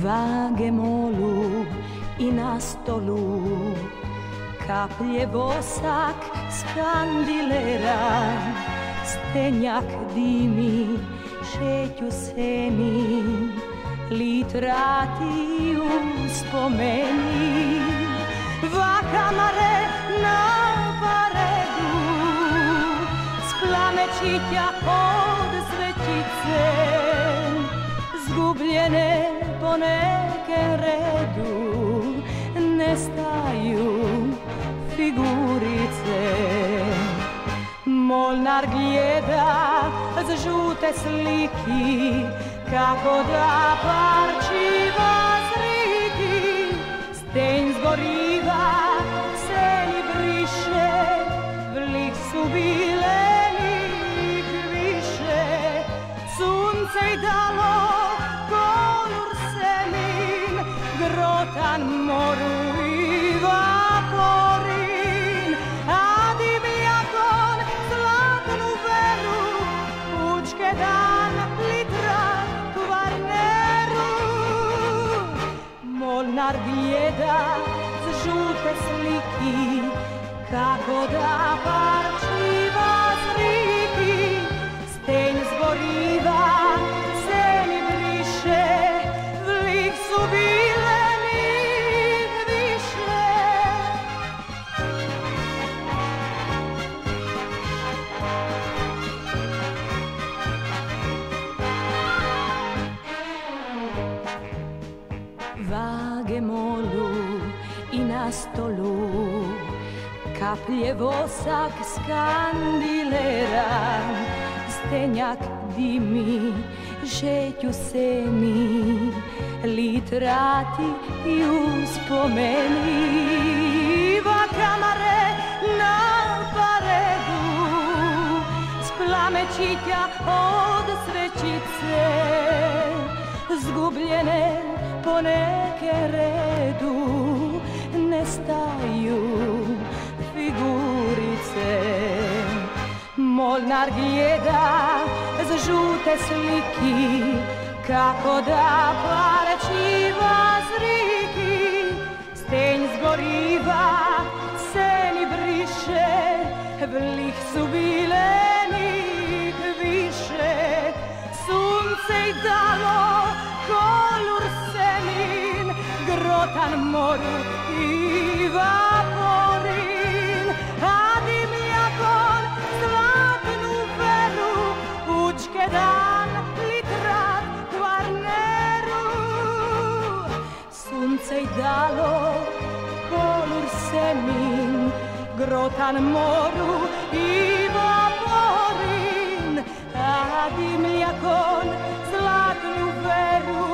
Vage molu i na stolu, kaplje vosak s kandilera, stenjak dimi, šeću seni, litrati uspomeni. Vakamare na paredu, splamećitja od svećice, zgubljene po nekem redu, nestaju figurice. Molnar gleda z žute sliki, kako da parčiva zriki. Stenj zgoriva, seni briše, vlik su bile nik više. Sunce i dalo kolor semin, grotan moru i vaporin. Adimjakon zlatnu veru, pučke dan litra Kvarneru. Molnar gleda z žute sliki, kako da parčiva zriki. Stenj zgoriva, seni briše, vlik su bile nik više. Vage molu i na stolu, kaplje vosak s kandilera, stenjak dimi, šeću seni, litrati i uspomeni. Vakamare na paredu, splamećitja od svećice, zgubljene po neke redu, nestaju figurice. Molnar gleda z žute sliki, kako da parčiva zriki. Stenj zgoriva, seni briše, vlik su bile nik više. Sunce i dalo kolor semin, grotan moru i vaporin. Adimjakon zlatnu veru, pučke dan litrat Kvarneru. Sunce i dalo kolor semin, grotan moru i vaporin. Adimjakon zlatnu veru,